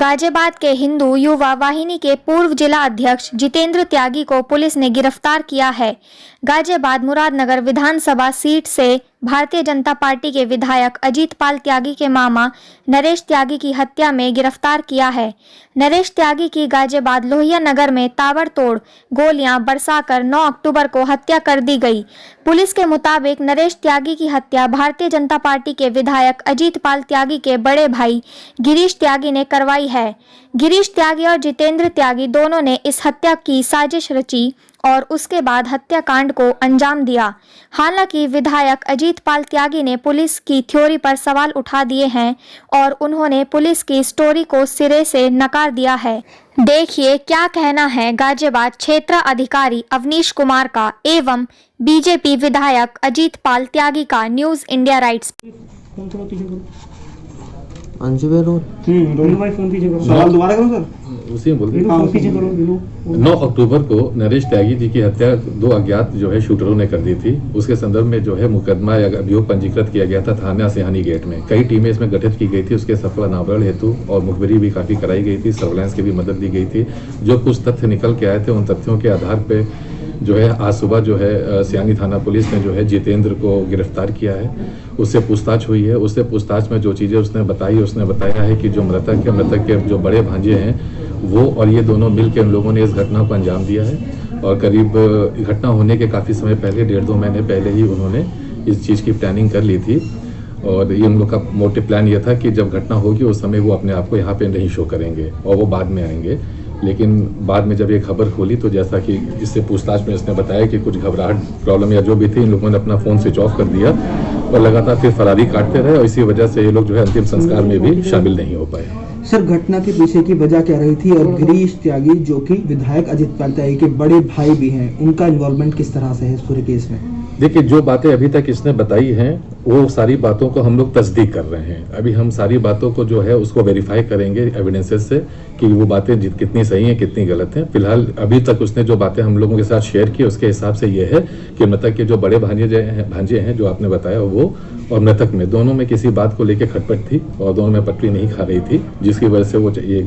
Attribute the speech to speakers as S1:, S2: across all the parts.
S1: गाजियाबाद के हिंदू युवा वाहिनी के पूर्व जिला अध्यक्ष जितेंद्र त्यागी को पुलिस ने गिरफ्तार किया है। गाजियाबाद मुरादनगर विधानसभा सीट से भारतीय जनता पार्टी के विधायक अजीत पाल त्यागी के मामा नरेश त्यागी की हत्या में गिरफ्तार किया है। नरेश त्यागी की गाजियाबाद लोहिया नगर में ताबड़तोड़ गोलियां बरसाकर 9 अक्टूबर को हत्या कर दी गई। पुलिस के मुताबिक नरेश त्यागी की हत्या भारतीय जनता पार्टी के विधायक अजीत पाल त्यागी के बड़े भाई गिरीश त्यागी ने करवाई है। गिरीश त्यागी और जितेंद्र त्यागी दोनों ने इस हत्या की साजिश रची और उसके बाद हत्याकांड को अंजाम दिया। हालांकि विधायक अजीत पाल त्यागी ने पुलिस की थ्योरी पर सवाल उठा दिए हैं और उन्होंने पुलिस की स्टोरी को सिरे से नकार दिया है। देखिए क्या कहना है गाजियाबाद क्षेत्र अधिकारी अवनीश कुमार का एवं बीजेपी विधायक अजीत पाल त्यागी का। News India rights.
S2: सवाल दोबारा करो सर।
S3: उसी में बोलते हैं 9 अक्टूबर को नरेश त्यागी जी की हत्या 2 अज्ञात जो है शूटरों ने कर दी थी। उसके संदर्भ में जो है मुकदमा या अभियोग पंजीकृत किया गया था थाना सिहानी गेट में। कई टीमें इसमें गठित की गई थी उसके सफल अनावरण हेतु और मुखबिरी भी काफी कराई गई थी, सर्वेलेंस की भी मदद दी गई थी। जो कुछ तथ्य निकल के आए थे उन तथ्यों के आधार पर जो है आज सुबह जो है सियानी थाना पुलिस ने जो है जितेंद्र को गिरफ्तार किया है। उससे पूछताछ हुई है। उससे पूछताछ में जो चीज़ें उसने बताया है कि जो मृतक के जो बड़े भांजे हैं वो और ये दोनों मिल के उन लोगों ने इस घटना को अंजाम दिया है। और करीब घटना होने के काफ़ी समय पहले 1.5-2 महीने पहले ही उन्होंने इस चीज़ की प्लानिंग कर ली थी। और ये उन लोग का मोटिव प्लान ये था कि जब घटना होगी उस समय वो अपने आप को यहाँ पे नहीं शो करेंगे और वो बाद में आएंगे। लेकिन बाद में जब ये खबर खोली तो जैसा कि इससे पूछताछ में इसने बताया कि कुछ घबराहट प्रॉब्लम या जो भी थी इन लोगों ने अपना फ़ोन स्विच ऑफ कर दिया और लगातार फिर फरारी काटते रहे और इसी वजह से ये लोग जो है अंतिम संस्कार में भी शामिल नहीं हो पाए।
S2: सर घटना के पीछे की वजह क्या रही थी और गिरीश त्यागी जो कि विधायक अजीत पाल त्यागी के बड़े भाई भी हैं उनका इन्वॉल्वमेंट किस तरह से है इस पूरे केस में?
S3: देखिए जो बातें अभी तक इसने बताई हैं वो सारी बातों को हम लोग तस्दीक कर रहे हैं। अभी हम सारी बातों को जो है उसको वेरीफाई करेंगे एविडेंसेस से कि वो बातें कितनी सही हैं कितनी गलत हैं। फिलहाल अभी तक उसने जो बातें हम लोगों के साथ शेयर की उसके हिसाब से ये है कि मृतक के जो बड़े भांजे हैं जो आपने बताया वो और मृतक में दोनों में किसी बात को लेकर खटपट थी और दोनों में पटरी नहीं खा रही थी जिसकी वजह से वो ये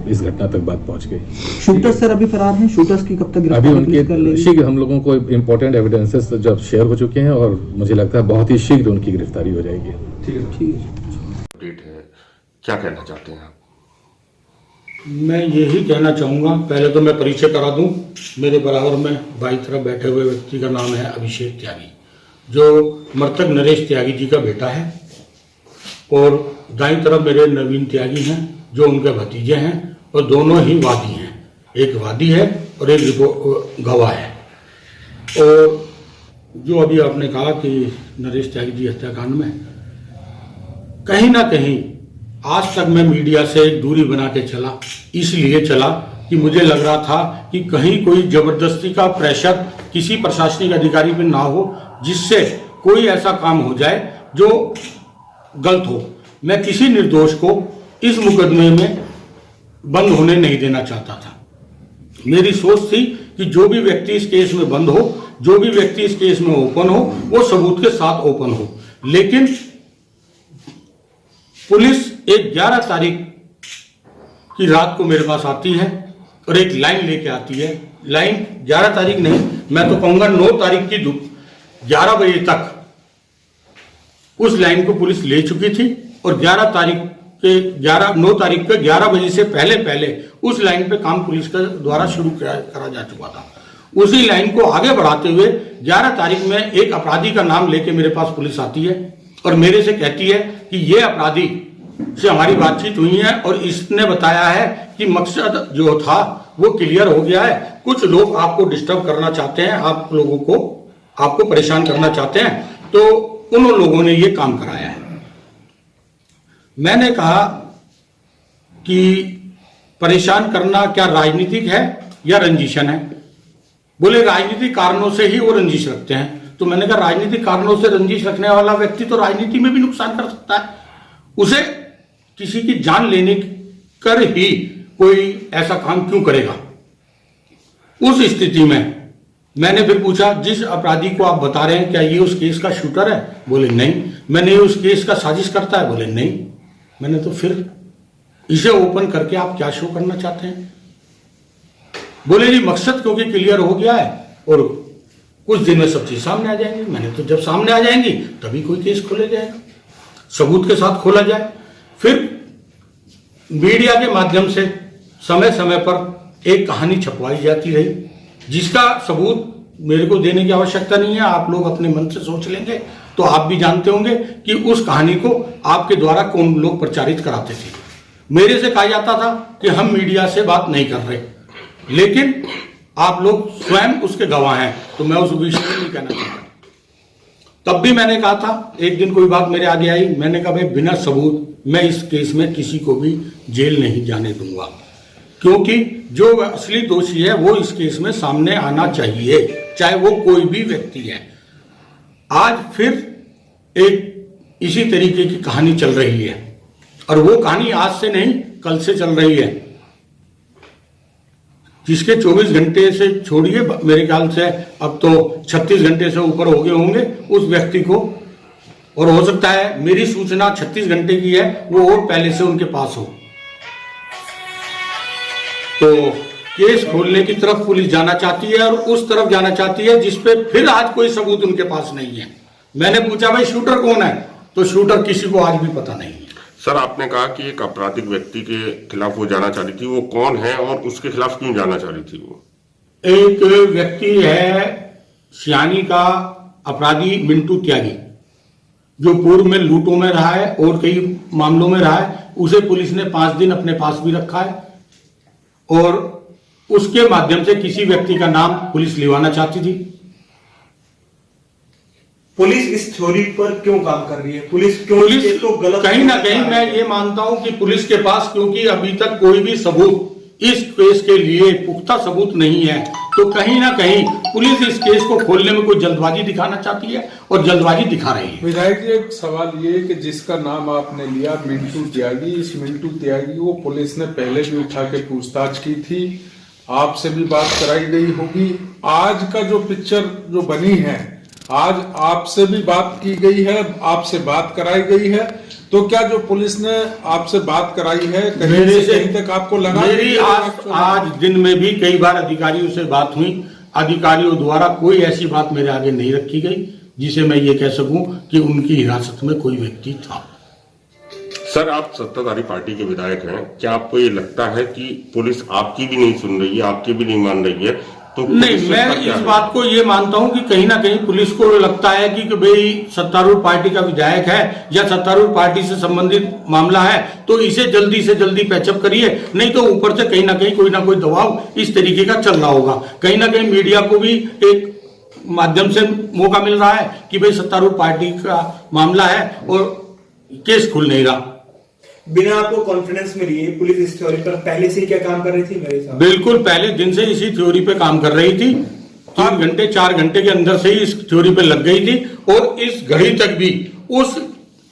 S3: इस घटना तक बात पहुंच गई।
S2: शूटर्स सर अभी फरार हैं? शूटर्स की कब तक
S3: अभी उनके शीघ्र हम लोगों को इम्पोर्टेंट एविडेंसेस जब शेयर हो चुके हैं और मुझे लगता है बहुत ही शीघ्र उनकी गिरफ्तारी हो जाएगी।
S4: ठीक है। क्या कहना चाहते हैं आप?
S5: मैं यही कहना चाहूँगा, पहले तो मैं परिचय करा दूं। मेरे बराबर में बाई तरफ बैठे हुए व्यक्ति का नाम है अभिषेक त्यागी जो मृतक नरेश त्यागी जी का बेटा है और दाईं तरफ मेरे नवीन त्यागी हैं जो उनके भतीजे हैं और दोनों ही वादी हैं। एक वादी है और एक गवाह है। और जो अभी आपने कहा कि नरेश त्यागी जी हत्याकांड में कहीं ना कहीं आज तक मैं मीडिया से एक दूरी बना के चला, इसलिए चला कि मुझे लग रहा था कि कहीं कोई जबरदस्ती का प्रेशर किसी प्रशासनिक अधिकारी पे ना हो जिससे कोई ऐसा काम हो जाए जो गलत हो। मैं किसी निर्दोष को इस मुकदमे में बंद होने नहीं देना चाहता था। मेरी सोच थी कि जो भी व्यक्ति इस केस में बंद हो, जो भी व्यक्ति इस केस में ओपन हो, वो सबूत के साथ ओपन हो। लेकिन पुलिस एक 11 तारीख की रात को मेरे पास आती है और एक लाइन लेके आती है। लाइन 11 तारीख नहीं, मैं तो कहूंगा 9 तारीख की 11 बजे तक उस लाइन को पुलिस ले चुकी थी और 9 तारीख के 11 बजे से पहले उस लाइन पे काम पुलिस के द्वारा शुरू करा जा चुका था। उसी लाइन को आगे बढ़ाते हुए 11 तारीख में एक अपराधी का नाम लेके मेरे पास पुलिस आती है और मेरे से कहती है कि ये अपराधी से हमारी बातचीत हुई है और इसने बताया है कि मकसद जो था वो क्लियर हो गया है। कुछ लोग आपको डिस्टर्ब करना चाहते हैं, आपको परेशान करना चाहते हैं, तो उन लोगों ने ये काम कराया है। मैंने कहा कि परेशान करना क्या राजनीतिक है या रंजिशन है? बोले राजनीतिक कारणों से ही वो रंजिश रखते हैं। तो मैंने कहा राजनीतिक कारणों से रंजिश रखने वाला व्यक्ति तो राजनीति में भी नुकसान कर सकता है। उसे किसी की जान लेने कर ही कोई ऐसा काम क्यों करेगा? उस स्थिति में मैंने फिर पूछा जिस अपराधी को आप बता रहे हैं क्या ये उस केस का शूटर है? बोले नहीं। मैंने उस केस का साजिश करता है? बोले नहीं। मैंने तो फिर इसे ओपन करके आप क्या शो करना चाहते हैं? बोले जी मकसद क्योंकि क्लियर हो गया है और कुछ दिन में सब चीज सामने आ जाएंगी। मैंने तो जब सामने आ जाएंगी तभी कोई केस खोला जाएगा, सबूत के साथ खोला जाए। फिर मीडिया के माध्यम से समय समय पर एक कहानी छपवाई जाती रही, जिसका सबूत मेरे को देने की आवश्यकता नहीं है। आप लोग अपने मन से सोच लेंगे तो आप भी जानते होंगे कि उस कहानी को आपके द्वारा कौन लोग प्रचारित कराते थे। मेरे से कहा जाता था कि हम मीडिया से बात नहीं कर रहे, लेकिन आप लोग स्वयं उसके गवाह हैं, तो मैं उस विषय में नहीं कहना चाहता। तब भी मैंने कहा था, एक दिन कोई बात मेरे आगे आई, मैंने कहा भाई बिना सबूत मैं इस केस में किसी को भी जेल नहीं जाने दूंगा, क्योंकि जो असली दोषी है वो इस केस में सामने आना चाहिए, चाहे वो कोई भी व्यक्ति है। आज फिर एक इसी तरीके की कहानी चल रही है, और वो कहानी आज से नहीं कल से चल रही है, जिसके 24 घंटे से छोड़िए, मेरे ख्याल से अब तो 36 घंटे से ऊपर हो गए होंगे उस व्यक्ति को, और हो सकता है मेरी सूचना 36 घंटे की है, वो और पहले से उनके पास हो। तो केस खोलने की तरफ पुलिस जाना चाहती है, और उस तरफ जाना चाहती है जिसपे फिर आज कोई सबूत उनके पास नहीं है। मैंने पूछा भाई शूटर कौन है, तो शूटर किसी को आज भी पता नहीं है।
S4: सर, आपने कहा कि एक आपराधिक व्यक्ति के खिलाफ वो जाना चाह रही थी, वो कौन है और उसके खिलाफ क्यों जाना चाह रही थी? वो
S5: एक व्यक्ति है सियानी का अपराधी मिंटू त्यागी, जो पूर्व में लूटों में रहा है और कई मामलों में रहा है। उसे पुलिस ने 5 दिन अपने पास भी रखा है, और उसके माध्यम से किसी व्यक्ति का नाम पुलिस लिवाना चाहती थी।
S2: पुलिस इस थ्योरी पर क्यों काम कर रही है? पुलिस क्यों
S5: पुलिस
S2: ये तो गलत
S5: कहीं ना कहीं मैं ये मानता हूं कि पुलिस के पास, क्योंकि अभी तक कोई भी सबूत इस केस के लिए पुख्ता सबूत नहीं है, तो कहीं ना कहीं पुलिस इस केस को खोलने में कोई जल्दबाजी दिखाना चाहती है, और जल्दबाजी दिखा रही है।
S6: विधायक जी, एक सवाल ये कि जिसका नाम आपने लिया मिंटू त्यागी, इस मिंटू त्यागी को पुलिस ने पहले भी उठा के पूछताछ की थी, आपसे भी बात कराई गई होगी। आज का जो पिक्चर जो बनी है, आज आपसे भी बात की गई है, आपसे बात कराई गई है, तो क्या जो पुलिस ने आपसे बात कराई है कहीं से कहीं तक आपको लगा?
S5: मेरी आज दिन में भी कई बार अधिकारियों से बात हुई, अधिकारियों द्वारा कोई ऐसी बात मेरे आगे नहीं रखी गई जिसे मैं ये कह सकूं कि उनकी हिरासत में कोई व्यक्ति था।
S4: सर, आप सत्ताधारी पार्टी के विधायक हैं, क्या आपको ये लगता है कि पुलिस आपकी भी नहीं सुन रही है, आपकी भी नहीं मान रही है? तो
S5: नहीं, मैं इस बात को ये मानता हूं कि कहीं ना कहीं पुलिस को लगता है कि भाई सत्तारूढ़ पार्टी का विधायक है या सत्तारूढ़ पार्टी से संबंधित मामला है, तो इसे जल्दी से जल्दी पैचअप करिए, नहीं तो ऊपर से कहीं ना कोई दबाव इस तरीके का चल रहा होगा। कहीं ना कहीं मीडिया को भी एक माध्यम से मौका मिल रहा है कि भाई सत्तारूढ़ पार्टी का मामला है और केस खुल नहीं रहा।
S2: बिना आपको कॉन्फिडेंस में लिए पुलिस इस थ्योरी पर पहले से ही क्या काम कर रही थी? मेरे साथ
S5: बिल्कुल पहले दिन से इसी थ्योरी पे काम कर रही थी। 3 घंटे 4 घंटे के अंदर से ही इस थ्योरी पे लग गई थी, और इस घड़ी तक भी उस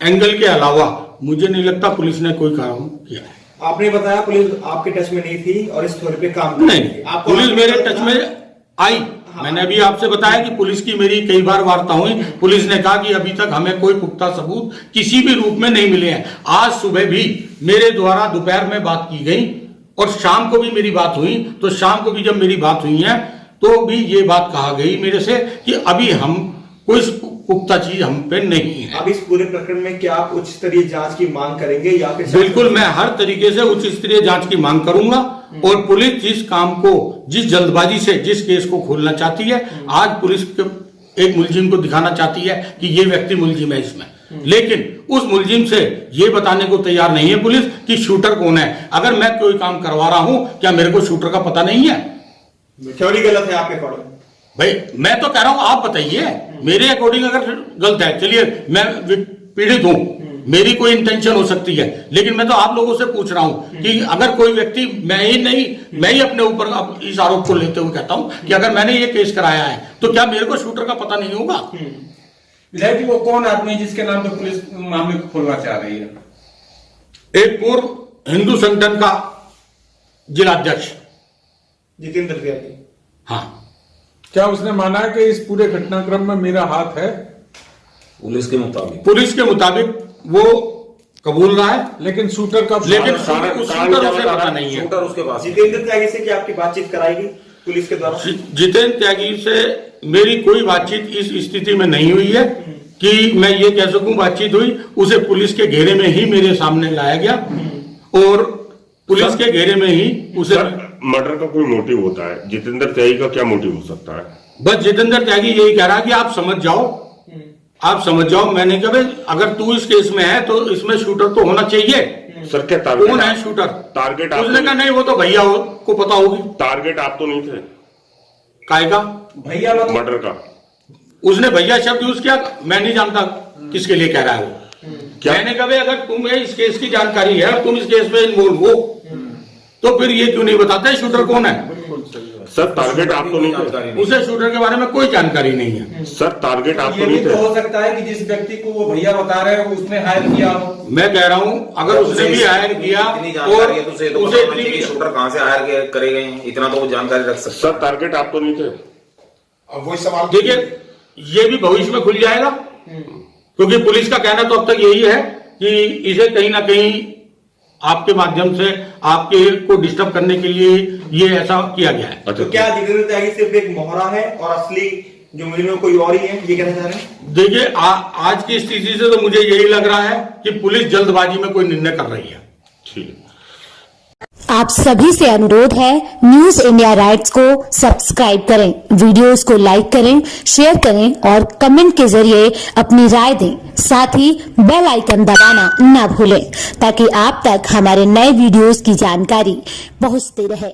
S5: एंगल के अलावा मुझे नहीं लगता पुलिस ने कोई काम किया है।
S2: आपने बताया पुलिस आपके टच में नहीं थी और इस थ्योरी पे काम कर रही थी।
S5: नहीं, पुलिस मेरे टच में आई। मैंने अभी आपसे बताया कि पुलिस की मेरी कई बार वार्ता हुई, पुलिस ने कहा कि अभी तक हमें कोई पुख्ता सबूत किसी भी रूप में नहीं मिले हैं। आज सुबह भी मेरे द्वारा दोपहर में बात की गई, और शाम को भी मेरी बात हुई, तो शाम को भी जब मेरी बात हुई है तो भी ये बात कहा गई मेरे से कि अभी हम कोई पुख्ता चीज हम पे नहीं है।
S2: अब इस पूरे प्रकरण में क्या आप उच्च स्तरीय जांच की मांग करेंगे या फिर?
S5: बिल्कुल, मैं हर तरीके से उच्च स्तरीय जांच की मांग करूंगा, और पुलिस जिस काम को, जिस जल्दबाजी से जिस केस को खोलना चाहती है, आज पुलिस एक मुलजिम को दिखाना चाहती है कि ये व्यक्ति मुलजिम है इसमें, लेकिन उस मुलजिम से ये बताने को तैयार नहीं है पुलिस कि शूटर कौन है। अगर मैं कोई काम करवा रहा हूं, क्या मेरे को शूटर का पता नहीं है?
S2: थ्योरी गलत है आपके अकॉर्डिंग?
S5: भाई मैं तो कह रहा हूं, आप बताइए मेरे अकॉर्डिंग अगर गलत है, चलिए मैं पीड़ित हूं, मेरी कोई इंटेंशन हो सकती है, लेकिन मैं तो आप लोगों से पूछ रहा हूं कि अगर कोई व्यक्ति, मैं ही अपने ऊपर इस आरोप को लेते हुए कहता हूं कि अगर मैंने ये केस कराया है तो क्या मेरे को शूटर का पता नहीं होगा?
S7: विधायक जी, वो कौन आदमी जिसके नाम पर पुलिस मामले को खोलना चाह रही है?
S5: एक पूर्व हिंदू संगठन का जिलाध्यक्ष
S2: जितेंद्र त्यागी।
S5: हाँ।
S6: क्या उसने माना कि इस पूरे घटनाक्रम में मेरा हाथ है?
S7: पुलिस के मुताबिक
S5: वो कबूल रहा है,
S6: लेकिन शूटर का
S5: लेकिन
S4: कारण-
S5: उस
S4: कारण
S5: शूटर
S4: क्या
S5: उसे
S4: बता
S5: पता
S4: रहा है?
S5: नहीं है।
S8: शूटर उसके पास।
S9: जितेंद्र त्यागी से क्या आपकी बातचीत कराई गई पुलिस के द्वारा?
S5: जितेंद्र त्यागी से मेरी कोई बातचीत इस स्थिति में नहीं हुई है कि मैं ये कह सकूं बातचीत हुई। उसे पुलिस के घेरे में ही मेरे सामने लाया गया और पुलिस के घेरे में ही उसे।
S4: मर्डर का कोई मोटिव होता है, जितेंद्र त्यागी का क्या मोटिव हो सकता है?
S5: बस जितेंद्र त्यागी यही कह रहा है कि आप समझ जाओ, आप समझ जाओ। मैंने कहा भाई अगर तू इस केस में है तो इसमें शूटर तो होना चाहिए।
S4: सर क्या टारगेट?
S5: कौन है शूटर?
S4: टारगेट
S5: उसने कहा नहीं वो तो भैया को पता होगी।
S4: टारगेट आप तो नहीं थे
S5: काय का?
S9: भैया मतलब
S4: मर्डर का?
S5: उसने भैया शब्द यूज किया, मैं नहीं जानता किसके लिए कह रहा है वो।
S4: क्या?
S5: मैंने कहा भाई अगर तुम्हें इस केस की जानकारी है और तुम इस केस में इन्वॉल्व हो तो फिर ये क्यों नहीं बताते शूटर कौन है?
S4: सर टारगेट आप तो नहीं थे?
S5: उसे शूटर के बारे में कोई जानकारी नहीं है।
S4: सर टारगेट आप
S7: ये
S4: तो
S7: भी
S4: नहीं
S7: तो
S4: थे?
S7: हो सकता है कि जिस व्यक्ति को वो भैया बता रहे हैं उसने हायर किया हो।
S5: मैं कह रहा हूं अगर उसने भी हायर किया
S8: इतनी
S5: और
S8: जानकारी है तो उसे
S5: उसे
S8: पता होना चाहिए कि शूटर कहां से हायर करे गए हैं, इतना तो वो जानकारी रख सकता
S4: सर टारगेट आप तो नहीं थे?
S6: अब वही सवाल।
S5: देखिए ये भी भविष्य में खुल जाएगा क्योंकि पुलिस का कहना तो अब तक यही है कि इसे कहीं ना कहीं आपके माध्यम से आपके को डिस्टर्ब करने के लिए ये ऐसा किया गया है।
S9: तो क्या जितेंद्र त्यागी सिर्फ एक मोहरा है और असली जो मुजरिम कोई और ही है, ये कहना चाह रहे हैं?
S5: देखिए आज की स्थिति से तो मुझे यही लग रहा है कि पुलिस जल्दबाजी में कोई निर्णय कर रही है।
S4: ठीक।
S10: आप सभी से अनुरोध है न्यूज इंडिया राइट्स को सब्सक्राइब करें, वीडियोस को लाइक करें, शेयर करें और कमेंट के जरिए अपनी राय दें। साथ ही बेल आइकन दबाना न भूलें ताकि आप तक हमारे नए वीडियोस की जानकारी पहुंचती रहे।